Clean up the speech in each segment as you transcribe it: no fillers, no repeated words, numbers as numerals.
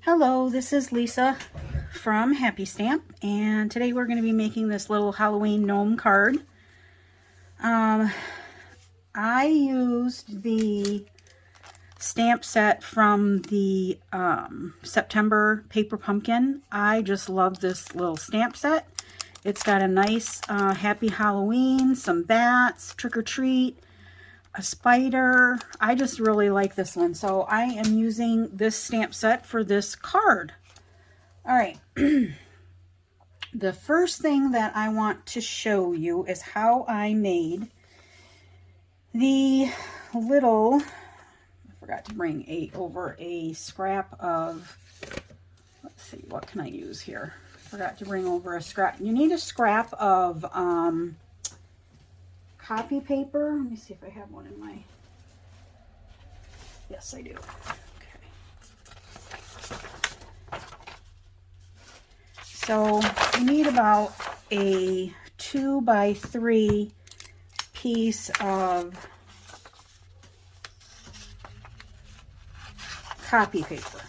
Hello, this is Lisa from Happy Stamp, and today we're going to be making this little Halloween gnome card. I used the stamp set from the September paper pumpkin. I just love this little stamp set. It's got a nice Happy Halloween, some bats, trick or treat, a spider. I just really like this one, so I am using this stamp set for this card. All right. The first thing that I want to show you is how I made the little, I forgot to bring over a scrap of, let's see, what can I use here? Forgot to bring over a scrap. You need a scrap of copy paper. Let me see if I have one in my, yes I do. Okay. So you need about a 2x3 piece of copy paper.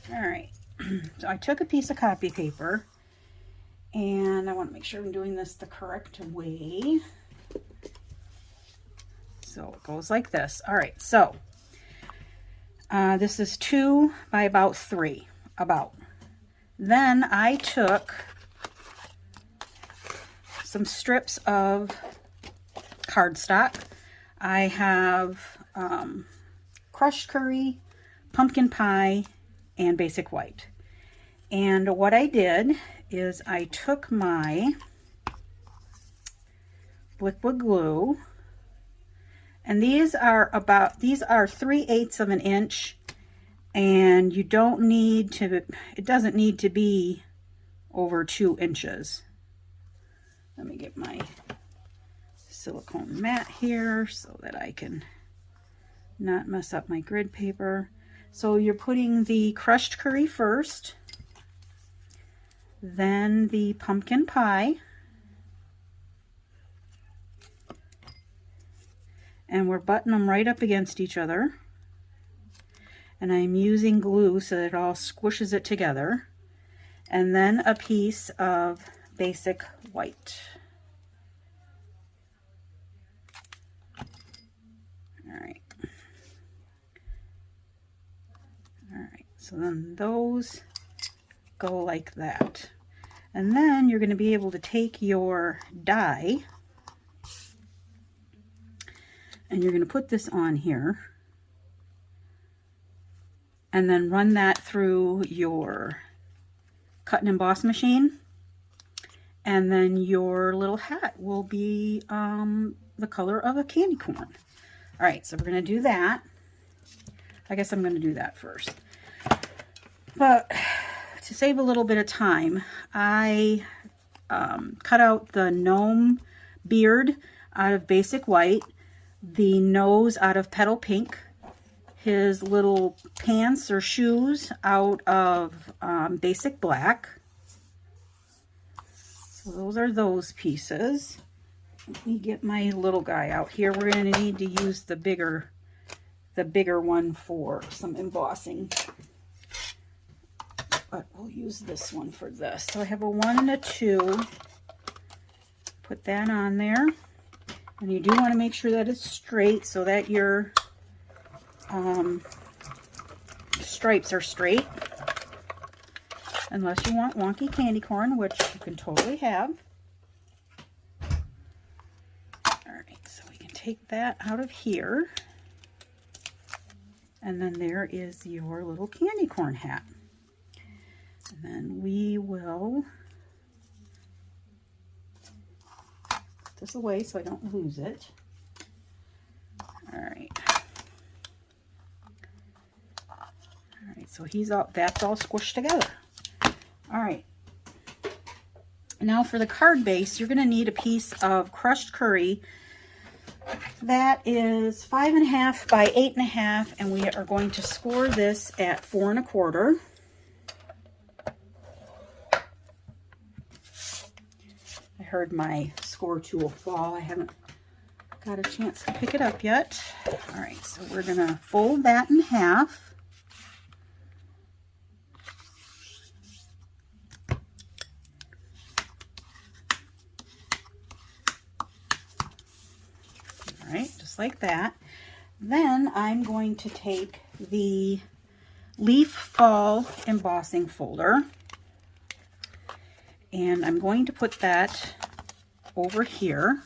All right, so I took a piece of copy paper, and I want to make sure I'm doing this the correct way. So it goes like this. All right, so this is 2 by about 3, about. Then I took some strips of cardstock. I have crushed curry, pumpkin pie, and basic white. And what I did is I took my liquid glue, and these are 3/8 of an inch, and you don't need to, it doesn't need to be over 2 inches. Let me get my silicone mat here so that I can not mess up my grid paper. So you're putting the crushed curry first, then the pumpkin pie, and we're buttoning them right up against each other. And I'm using glue so that it all squishes it together. And then a piece of basic white. All right. So then those go like that. And then you're going to be able to take your die and you're going to put this on here and then run that through your cut and emboss machine, and then your little hat will be the color of a candy corn. All right, so we're going to do that. I guess I'm going to do that first. But to save a little bit of time, I cut out the Gnome Beard out of basic white, the nose out of petal pink, his little pants or shoes out of basic black. So those are those pieces. Let me get my little guy out here. We're going to need to use the bigger one for some embossing. But we'll use this one for this. So I have a 1 and a 2. Put that on there. And you do want to make sure that it's straight so that your stripes are straight. Unless you want wonky candy corn, which you can totally have. Alright, so we can take that out of here. And then there is your little candy corn hat. And then we will put this away so I don't lose it. All right. All right, so that's all squished together. All right. Now for the card base, you're going to need a piece of crushed curry. That is 5.5 by 8.5, and we are going to score this at 4 1/4. I heard my score tool fall. I haven't got a chance to pick it up yet. All right, so we're gonna fold that in half. All right, just like that. Then I'm going to take the Leaf Fall embossing folder, and I'm going to put that over here.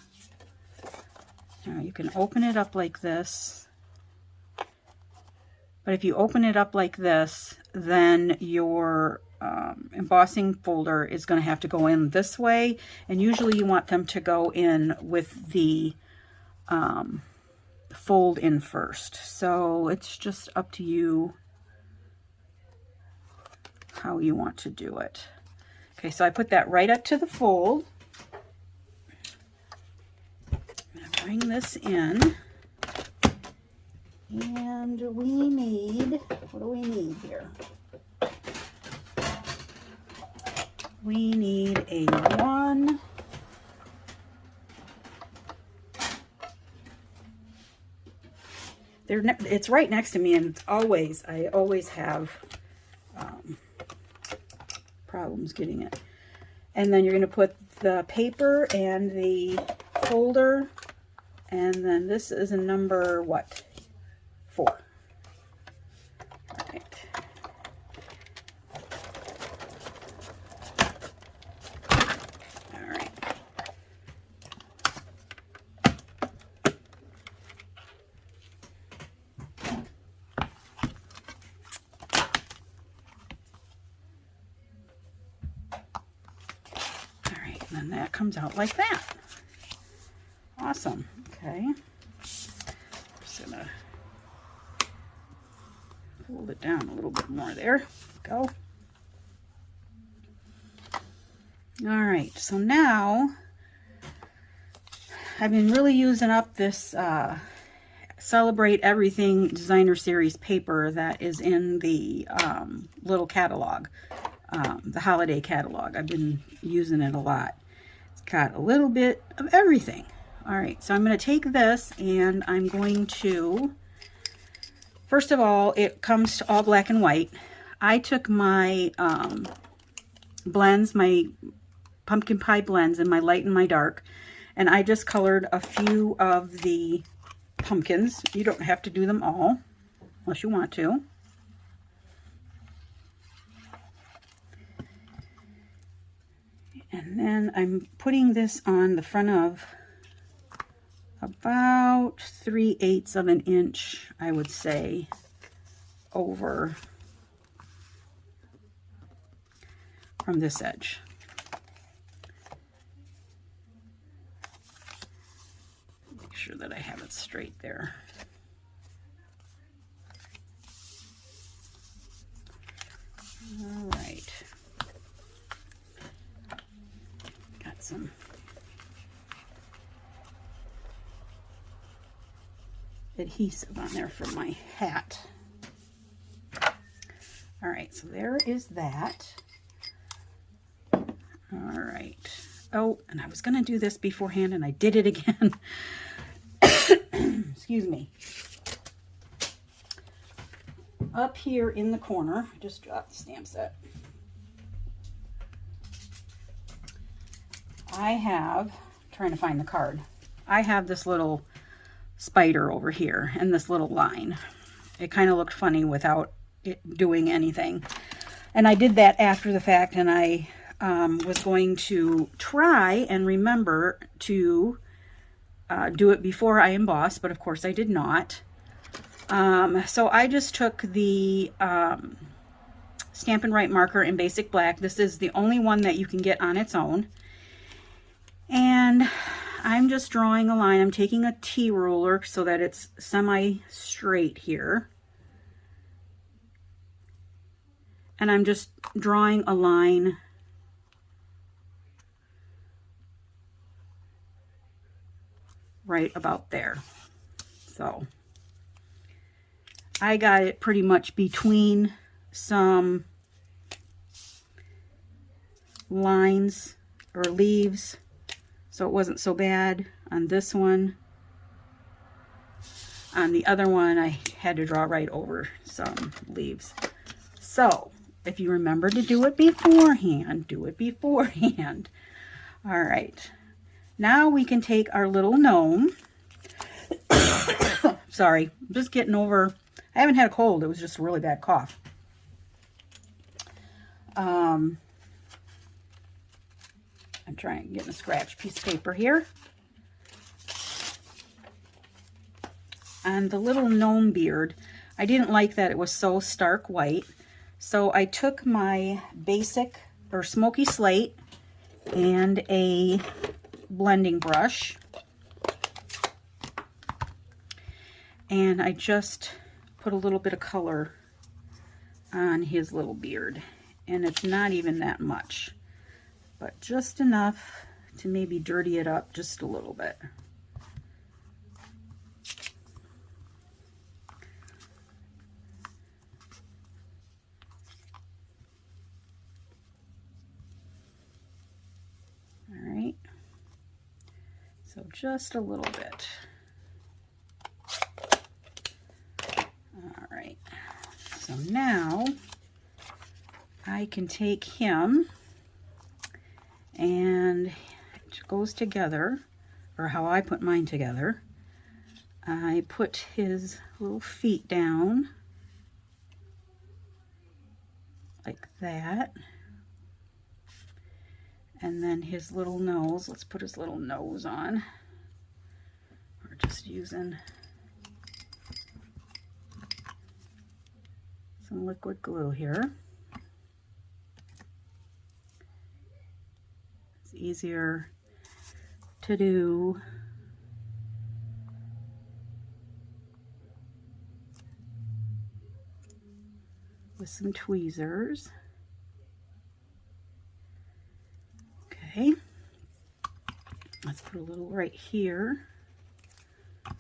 Now you can open it up like this, but if you open it up like this, then your embossing folder is going to have to go in this way, and usually you want them to go in with the fold in first. So it's just up to you how you want to do it. Okay, so I put that right up to the fold. I'm going to bring this in, and we need, what do we need here? We need a 1. It's right next to me, and it's always, I always have problems getting it. And then you're going to put the paper and the folder, and then this is a number, what? 4. All right. All right. And then that comes out like that. Awesome. Okay. Just gonna fold it down a little bit more there. Go. All right. So now I've been really using up this Celebrate Everything Designer Series paper that is in the little catalog, the holiday catalog. I've been using it a lot. Got a little bit of everything. All right, so I'm going to take this, and I'm going to, first of all, it comes to all black and white. I took my blends, my pumpkin pie blends, in my light and my dark, and I just colored a few of the pumpkins. You don't have to do them all unless you want to. And then I'm putting this on the front of about 3/8 of an inch, I would say, over from this edge. Make sure that I have it straight there. All right. Got some adhesive on there for my hat. All right, so there is that. All right. Oh, and I was going to do this beforehand, and I did it again. Excuse me. Up here in the corner, I just dropped the stamp set. I have, trying to find the card, I have this little spider over here and this little line. It kind of looked funny without it doing anything. And I did that after the fact, and I was going to try and remember to do it before I emboss, but of course I did not. So I just took the Stampin' Write marker in Basic Black. This is the only one that you can get on its own. And I'm just drawing a line. I'm taking a T-ruler so that it's semi-straight here. And I'm just drawing a line right about there. So I got it pretty much between some lines or leaves. So it wasn't so bad on this one. On the other one, I had to draw right over some leaves. So if you remember to do it beforehand, do it beforehand. All right. Now we can take our little gnome. Sorry, I'm just getting over, I haven't had a cold. It was just a really bad cough. I'm trying getting a scratch piece of paper here. And the little gnome beard, I didn't like that it was so stark white. So I took my basic or smoky slate and a blending brush. And I just put a little bit of color on his little beard. And it's not even that much, but just enough to maybe dirty it up just a little bit. All right, so just a little bit. All right, so now I can take him, and it goes together, or how I put mine together. I put his little feet down like that. And then his little nose, let's put his little nose on. We're just using some liquid glue here. It's easier to do with some tweezers. Okay, let's put a little right here. That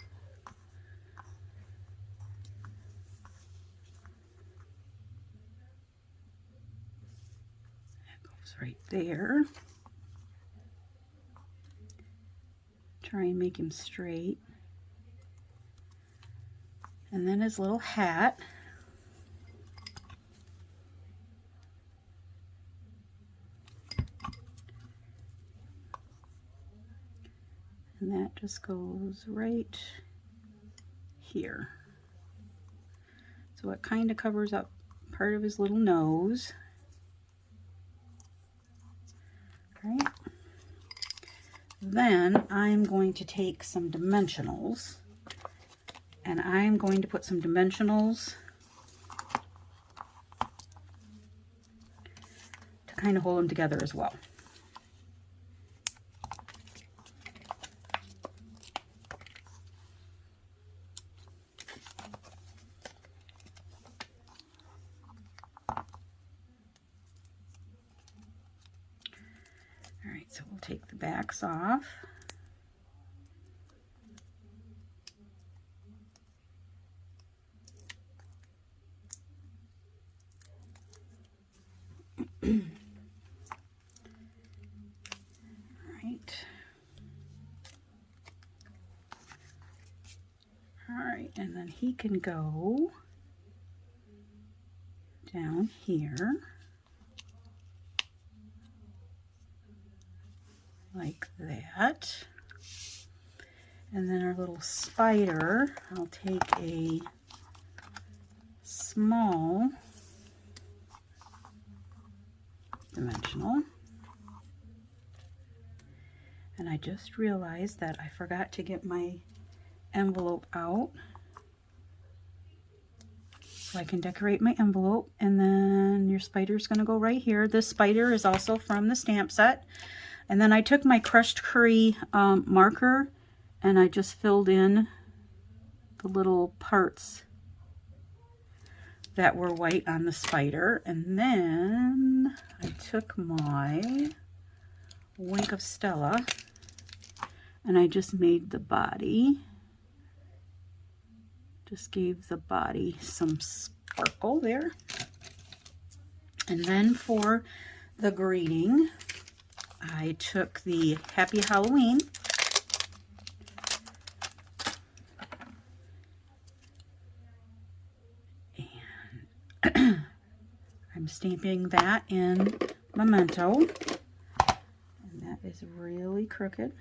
goes right there. Try and make him straight. And then his little hat. And that just goes right here. So it kind of covers up part of his little nose. Right. Then I'm going to take some dimensionals, and I'm going to put some dimensionals to kind of hold them together as well. So we'll take the backs off. All right, and then he can go down here. Like that. And then our little spider, I'll take a small dimensional. And I just realized that I forgot to get my envelope out. So I can decorate my envelope, and then your spider's gonna go right here. This spider is also from the stamp set. And then I took my crushed curry marker, and I just filled in the little parts that were white on the spider. And then I took my Wink of Stella, and I just made the body. Just gave the body some sparkle there. And then for the greeting, I took the Happy Halloween and I'm stamping that in Memento, and that is really crooked.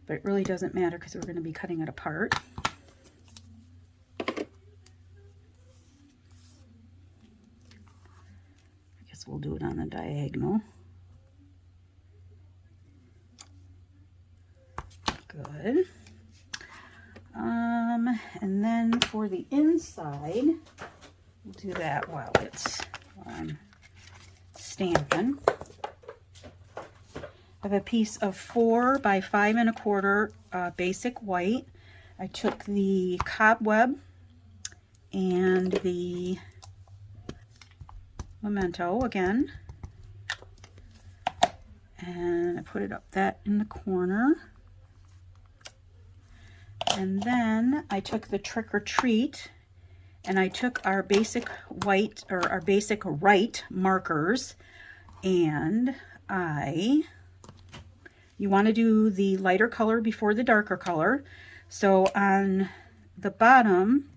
But it really doesn't matter because we're going to be cutting it apart. I guess we'll do it on the diagonal. Good. And then for the inside, we'll do that while I'm stamping. I have a piece of 4 by 5 1/4 basic white. I took the cobweb and the Memento again, and I put it up that in the corner. And then I took the Trick or Treat, and I took our basic white, or our basic right markers, and you want to do the lighter color before the darker color. So on the bottom,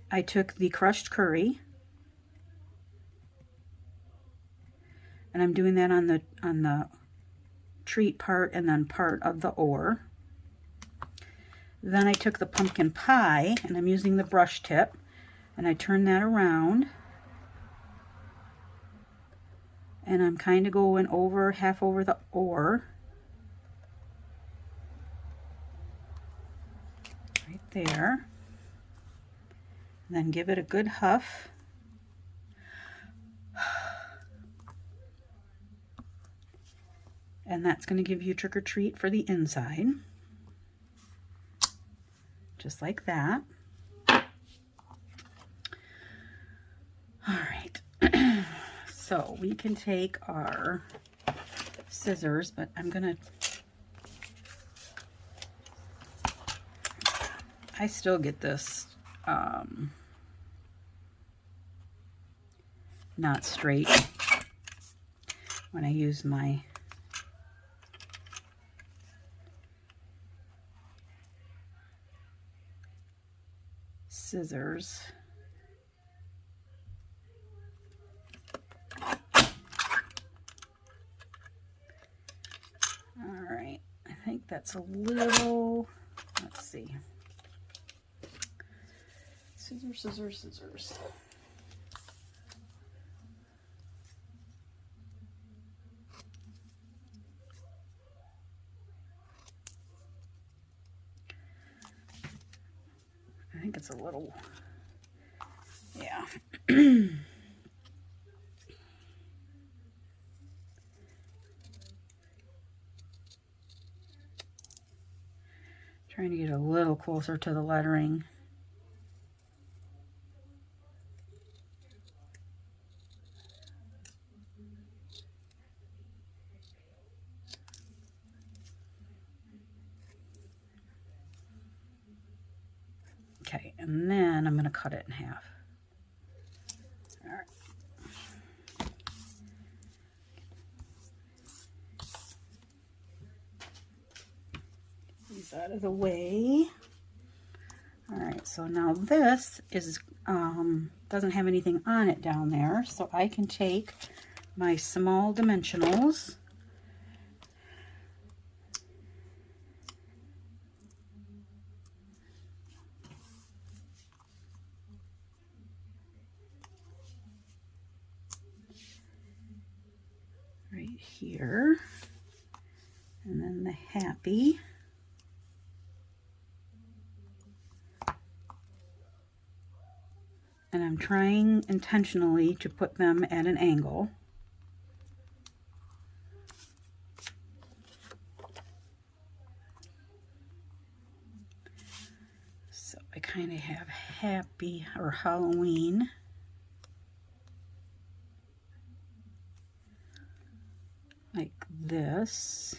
I took the crushed curry, and I'm doing that on the treat part and then part of the ore. Then I took the pumpkin pie, and I'm using the brush tip, and I turn that around, and I'm kind of going over, half over the ore, right there. And then give it a good huff. And that's going to give you Trick or Treat for the inside. Just like that. All right. So we can take our scissors, but I'm gonna, I still get this not straight when I use my scissors. All right, I think that's a little, let's see. Scissors, scissors, scissors. I think it's a little, yeah. Trying to get a little closer to the lettering. Okay, and then I'm going to cut it in half. All right. Get these out of the way. All right, so now this is doesn't have anything on it down there, so I can take my small dimensionals. Right here, and then the happy, and I'm trying intentionally to put them at an angle. So I kind of have happy or Halloween. Like this.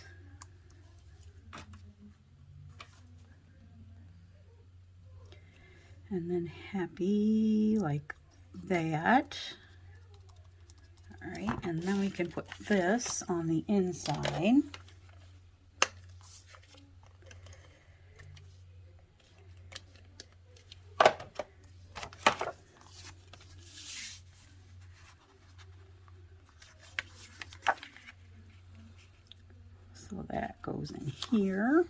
And then happy like that. All right, and then we can put this on the inside. So that goes in here,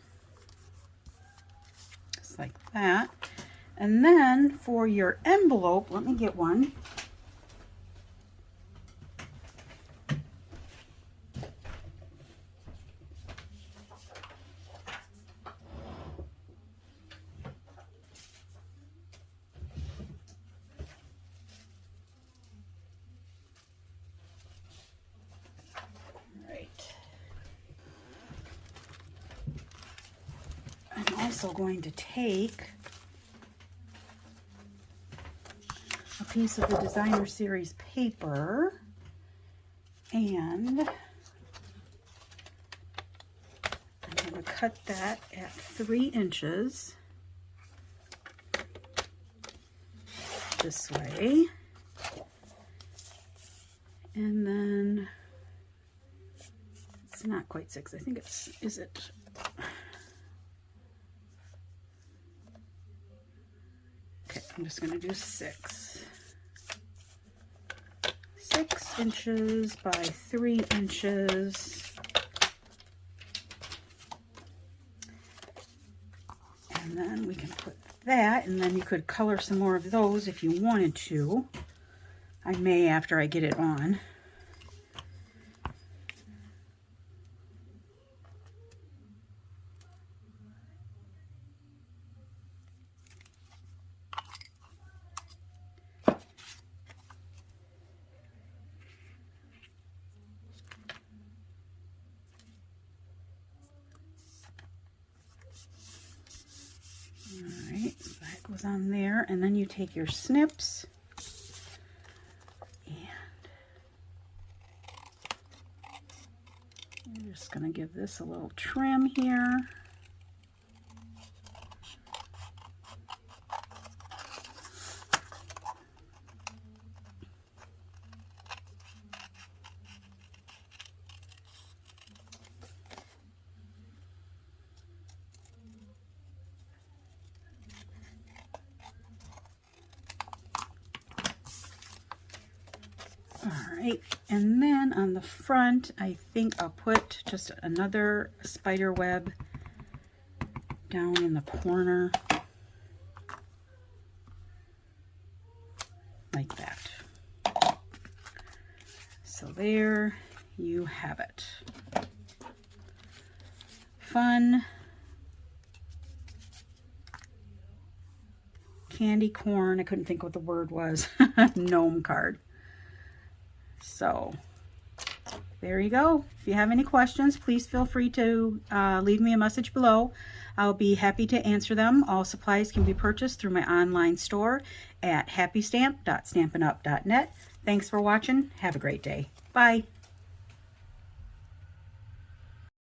just like that. And then for your envelope, let me get one. I'm also going to take a piece of the Designer Series paper and I'm going to cut that at 3 inches this way, and then it's not quite 6, I think it's, is it? Okay, I'm just going to do 6 inches by 3 inches. And then we can put that, and then you could color some more of those if you wanted to. I may after I get it on. Alright, so that goes on there, and then you take your snips and you're just going to give this a little trim here. Alright, and then on the front, I think I'll put just another spider web down in the corner, like that. So there you have it. Fun candy corn, I couldn't think what the word was, gnome card. So there you go. If you have any questions, please feel free to leave me a message below. I'll be happy to answer them. All supplies can be purchased through my online store at happystamp.stampinup.net. Thanks for watching. Have a great day. Bye.